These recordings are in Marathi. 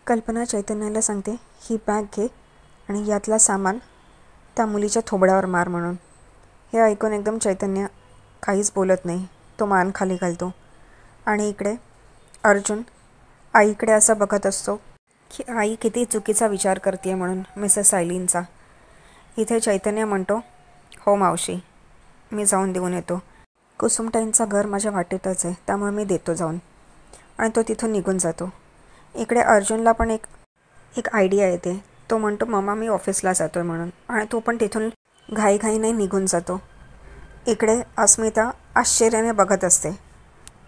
कल्पना चैतन्याला सांगते, ही बॅग घे आणि यातला सामान त्या मुलीच्या थोबड्यावर मार म्हणून. हे ऐकून एकदम चैतन्य काहीच बोलत नाही. तो मान खाली घालतो आणि इकडे अर्जुन आईकडे असं बघत असतो की आई किती चुकीचा विचार करते म्हणून मिसेस सायलींचा. इथे चैतन्य म्हणतो, हो मावशी, मी जाऊन देऊन येतो. कुसुमताईंचं घर माझ्या वाटेतच आहे, त्यामुळे मी देतो जाऊन. आणि तो तिथून निघून जातो. इकडे अर्जुनला पण एक आयडिया येते. तो म्हणतो, मम्मा मी ऑफिसला जातो आहे म्हणून. आणि तो पण तिथून घाईघाईने निघून जातो. इकडे अस्मिता आश्चर्याने बघत असते.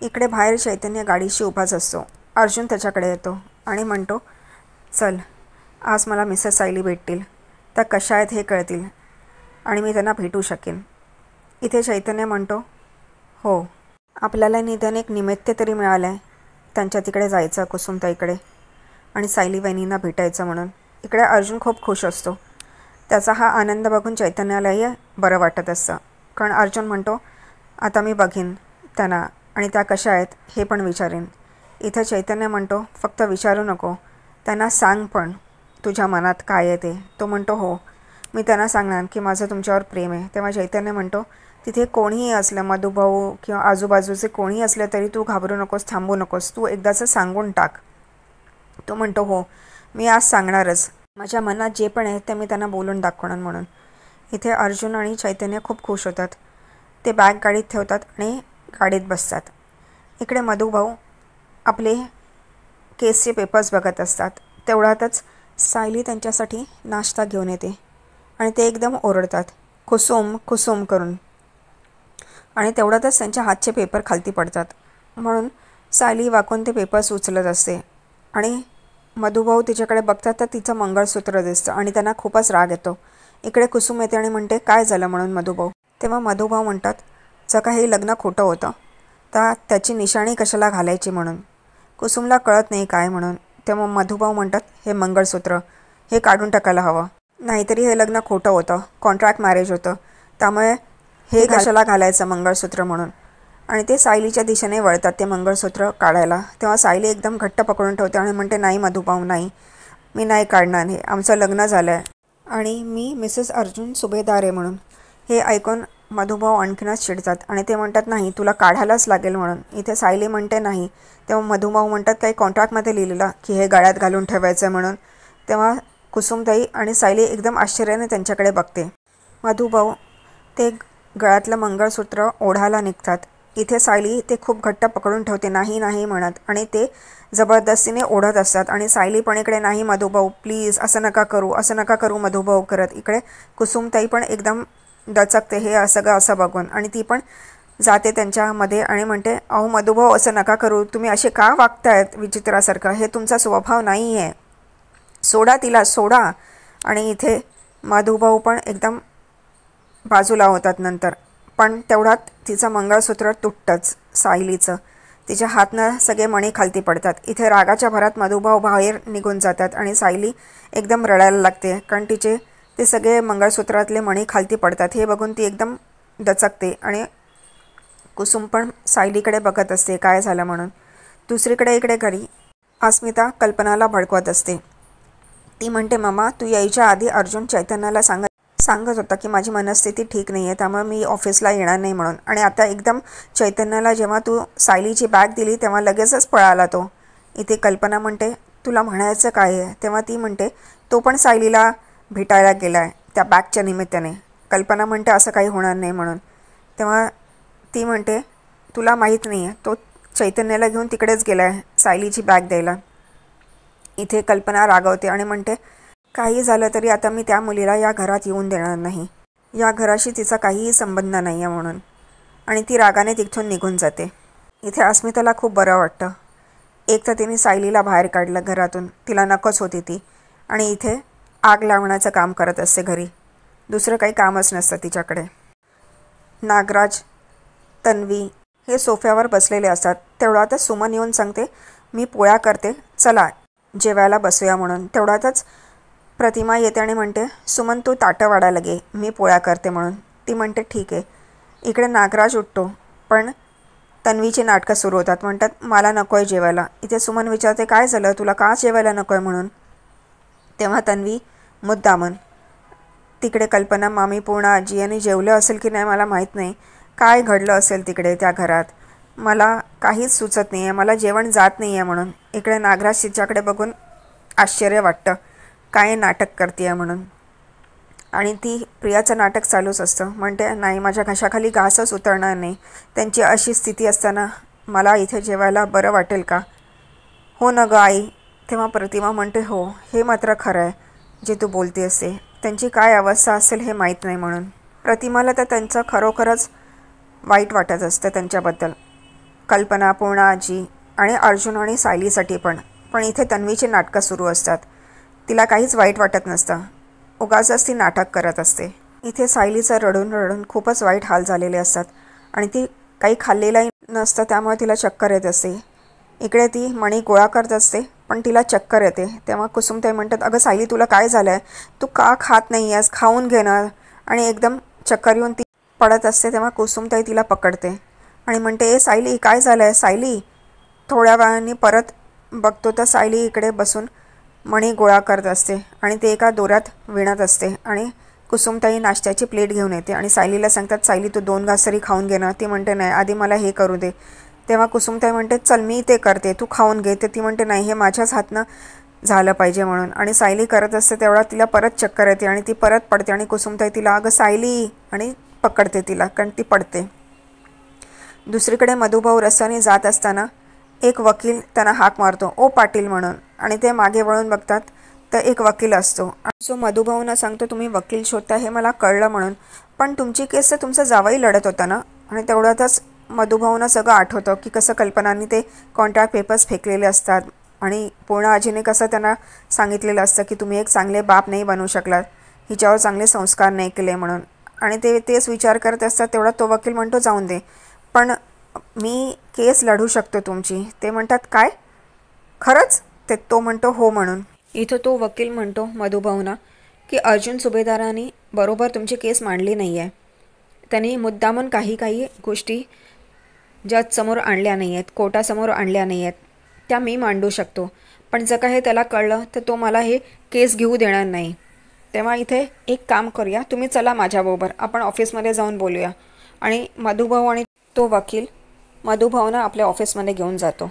इकडे बाहेर चैतन्य गाडीशी उभाच असतो. अर्जुन त्याच्याकडे येतो आणि म्हणतो, चल आज मला मिसेस सायली भेटतील, त्या कशा आहेत हे कळतील आणि मी त्यांना भेटू शकेन. इथे चैतन्य म्हणतो, हो, आपल्याला निदान एक निमित्त तरी मिळालं आहे त्यांच्या तिकडे जायचं, कुसुमताईकडे, आणि सायली वहिनींना भेटायचं म्हणून. इकडे अर्जुन खूप खुश असतो. त्याचा हा आनंद बघून चैतन्यालाही बरं वाटत असतं. कारण अर्जुन म्हणतो, आता मी बघीन त्यांना आणि त्या कशा आहेत हे पण विचारेन. इथं चैतन्य म्हणतो, फक्त विचारू नको, त्यांना सांग पण तुझ्या मनात काय आहे ते. तो म्हणतो, हो मी त्यांना सांगणार की माझं तुमच्यावर प्रेम आहे. तेव्हा चैतन्य म्हणतो, तिथे कोणीही असलं, मधुभाऊ किंवा आजूबाजूचे कोणीही असलं तरी तू घाबरू नकोस, थांबू नकोस, तू एकदाचं सांगून टाक. तो म्हणतो, हो मी आज सांगणारच, माझ्या मनात जे पण आहे ते मी त्यांना बोलून दाखवणार म्हणून. इथे अर्जुन आणि चैतन्य खूप खुश होतात. ते बॅग गाडीत ठेवतात आणि गाडीत बसतात. इकडे मधुभाऊ आपले केसचे पेपर्स बघत असतात. तेवढ्यातच सायली त्यांच्यासाठी नाश्ता घेऊन येते आणि ते एकदम ओरडतात, कुसुम कुसुम करून. आणि तेवढ्यातच त्यांच्या हातचे पेपर खालती पडतात. म्हणून सायली वाकून ते पेपर्स उचलत असते आणि मधुभाऊ तिच्याकडे बघतात तर तिचं मंगळसूत्र दिसतं आणि त्यांना खूपच राग येतो. इकडे कुसुम येते आणि म्हणते, काय झालं म्हणून मधुभाऊ. तेव्हा मधुभाऊ म्हणतात, जर का हे लग्न खोटं होतं तर त्याची निशाणी कशाला घालायची म्हणून. कुसुमला कळत नाही काय म्हणून. तेव्हा मधुभाऊ म्हणतात, हे मंगळसूत्र हे काढून टाकायला हवं, नाहीतरी हे लग्न खोटं होतं, कॉन्ट्रॅक्ट मॅरेज होतं, त्यामुळे हे कशाला घालायचं मंगळसूत्र म्हणून. आणि ते सायलीच्या दिशेने वळतात ते मंगळसूत्र काढायला. तेव्हा सायली एकदम घट्ट पकडून ठेवते आणि म्हणते, नाही मधुभाऊ नाही, मी नाही काढणार, हे आमचं लग्न झालं आहे आणि मी मिसेस अर्जुन सुभेदार आहे म्हणून. हे ऐकून मधुभाऊ आणखीनच चिडतात आणि ते म्हणतात, नाही तुला काढायलाच लागेल म्हणून. इथे सायली म्हणते नाही. तेव्हा मधुभाऊ म्हणतात, काही कॉन्ट्रॅक्टमध्ये लिहिलेलं की हे गळ्यात घालून ठेवायचं आहे म्हणून. तेव्हा कुसुमताई आणि सायली एकदम आश्चर्याने त्यांच्याकडे बघते. मधुभाऊ ते गळ्यातलं मंगळसूत्र ओढायला निघतात. इथे सायली ते खूप घट्ट पकडून ठेवते, नाही नाही म्हणत, आणि ते जबरदस्तीने ओढत असतात. आणि सायली पण इकडे, नाही मधुभाऊ प्लीज, असं नका करू, असं नका करू मधुभाऊ करत. इकडे कुसुमताई पण एकदम दचकते हे सगळं असं बघून आणि ती पण जाते त्यांच्यामध्ये आणि म्हणते, अहो मधुभाऊ असं नका करू, तुम्ही असे का वागतायत विचित्रासारखं, हे तुमचा स्वभाव नाही आहे, सोडा तिला सोडा. आणि इथे मधुभाऊ पण एकदम बाजूला होतात नंतर. पण तेवढ्यात तिचं मंगळसूत्र तुटतंच सायलीचं. तिच्या हातनं सगळे मणी खालती पडतात. इथे रागाच्या भरात मधुभाऊ बाहेर निघून जातात आणि सायली एकदम रडायला लागते. कारण तिचे ते सगळे मंगळसूत्रातले मणी खालती पडतात. हे बघून ती एकदम दचकते आणि कुसुम पण सायलीकडे बघत असते काय झालं म्हणून. दुसरीकडे इकडे घरी अस्मिता कल्पनाला भडकवत असते. ती म्हणते, मम्मा तू यायच्या आधी अर्जुन चैतन्याला सांगत होता की माझी मनस्थिती ठीक नाही आहे, त्यामुळे मी ऑफिसला येणार नाही म्हणून. आणि आता एकदम चैतन्याला जेव्हा तू सायलीची बॅग दिली तेव्हा लगेचच पळाला तो. इथे कल्पना म्हणते, तुला म्हणायचं काय आहे. तेव्हा ती म्हणते, तो पण सायलीला भेटायला गेला आहे त्या बॅगच्या निमित्ताने. कल्पना म्हणते, असं काही होणार नाही म्हणून. तेव्हा ती म्हणते, तुला माहीत नाही आहे, तो चैतन्याला घेऊन तिकडेच गेला आहे सायलीची बॅग द्यायला. इथे कल्पना रागवते आणि म्हणते, काही झालं तरी आता मी त्या मुलीला या घरात येऊन देणार नाही, या घराशी तिचा काहीही संबंध नाही आहे म्हणून. आणि ती रागाने तिथून निघून जाते. इथे अस्मिताला खूप बरं वाटतं. एक तर तिने सायलीला बाहेर काढलं घरातून, तिला नकोच होती ती, आणि इथे आग लावण्याचं काम करत असते घरी. दुसरं काही कामच नसतं तिच्याकडे. नागराज, तन्वी हे सोफ्यावर बसलेले असतात. तेवढ्यातच सुमन येऊन सांगते, मी पोळ्या करते, चला जेवायला बसूया म्हणून. तेवढ्यातच प्रतिमा येते आणि म्हणते, सुमन तू ताटं वाढायला गे, मी पोळ्या करते म्हणून. ती म्हणते, ठीक आहे. इकडे नागराज उठतो, पण तन्वीची नाटकं सुरू होतात. म्हणतात मला नको आहे जेवायला. इथे सुमन विचारते काय झालं तुला, का जेवायला नको आहे म्हणून. तेव्हा तन्वी मुद्दामन, तिकडे कल्पना मामी, पूर्ण आजी यांनी जेवलं असेल की नाही मला माहीत नाही, काय घडलं असेल तिकडे त्या घरात, मला काहीच सुचत नाही आहे, मला जेवण जात नाही आहे म्हणून. इकडे नागराज तिच्याकडे बघून आश्चर्य वाटतं, काय नाटक करते आहे म्हणून. आणि ती प्रियाचं नाटक चालूच असतं. म्हणते नाही माझ्या घशाखाली घासच उतरणार नाही, त्यांची अशी स्थिती असताना मला इथे जेवायला बरं वाटेल का. हो ना गं आई. तेव्हा प्रतिमा म्हणते हो हे मात्र खरं आहे जे तू बोलते असते, त्यांची काय अवस्था असेल हे माहीत नाही म्हणून. प्रतिमाला तर त्यांचं खरोखरच वाईट वाटत असतं त्यांच्याबद्दल, कल्पना, पूर्ण आजी आणि अर्जुन आणि सायलीसाठी पण. पण इथे तन्वीची नाटकं सुरू असतात. तिला काहीच वाईट वाटत नसतं, उगाचच ती नाटक करत असते. इथे सायलीचं रडून रडून खूपच वाईट हाल झालेले असतात आणि ती काही खाल्लेलंही नसतं, त्यामुळे तिला चक्कर येत असते. इकडे ती मणी गोळा करत असते पण तिला चक्कर येते. तेव्हा कुसुमताई म्हणतात अगं सायली तुला काय झालं आहे, तू का खात नाही आहेस, खाऊन घेणार. आणि एकदम चक्कर येऊन ती पडत असते. तेव्हा कुसुमताई तिला पकडते आणि म्हणते ए सायली काय झालं आहे सायली. थोड्या वेळाने परत बघतो तर सायली इकडे बसून मणी गोळा करत असते आणि ते एका दोऱ्यात विणत असते. आणि कुसुमताई नाश्त्याची प्लेट घेऊन येते आणि सायलीला सांगतात सायली तू 2 घास तरी खाऊन घे ना. ती म्हणते नाही आधी मला हे करू दे. तेव्हा कुसुमताई म्हणते चल मी ते करते तू खाऊन घे. तर ती म्हणते नाही हे माझ्याच हातनं झालं पाहिजे म्हणून. आणि सायली करत असते तेवढा तिला परत चक्कर येते आणि ती परत पडते आणि कुसुमताई तिला अगं सायली आणि पकडते तिला, कारण ती पडते. दुसरीकडे मधुभाऊ रस्त्याने जात असताना एक वकील त्यांना हाक मारतो ओ पाटील म्हणून. आणि ते मागे वळून बघतात तर एक वकील असतो. सो मधुभाऊंना सांगतो तुम्ही वकील शोधता हे मला कळलं म्हणून, पण तुमची केस तर तुमचा जावई लढत होता ना. आणि तेवढ्यातच मधुभाऊंना सगळं आठवतं की कसं कल्पनांनी ते कॉन्ट्रॅक्ट पेपर्स फेकलेले असतात आणि पूर्ण आजीने कसं त्यांना सांगितलेलं असतं की तुम्ही एक चांगले बाप नाही बनवू शकलात, हिच्यावर चांगले संस्कार नाही केले म्हणून. आणि तेच विचार करत असतात. तेवढा तो वकील म्हणतो जाऊन दे पण मी केस लढू शकतो तुमची. ते म्हणतात काय खरंच. ते तो म्हणतो हो म्हणून. इथं तो वकील म्हणतो मधुभाऊंना की अर्जुन सुभेदारांनी बरोबर तुमची केस मांडली नाही आहे, त्यांनी मुद्दामून काही गोष्टी ज्या समोर आणल्या नाही आहेत, कोर्टासमोर आणल्या नाही आहेत, त्या मी मांडू शकतो. पण जर का हे त्याला कळलं तर तो मला हे केस घेऊ देणार नाही. तेव्हा इथे एक काम करूया, तुम्ही चला माझ्याबरोबर, आपण ऑफिसमध्ये जाऊन बोलूया. आणि मधुभाऊ आणि तो वकील मधुभाऊंना आपल्या ऑफिसमध्ये घेऊन जातो.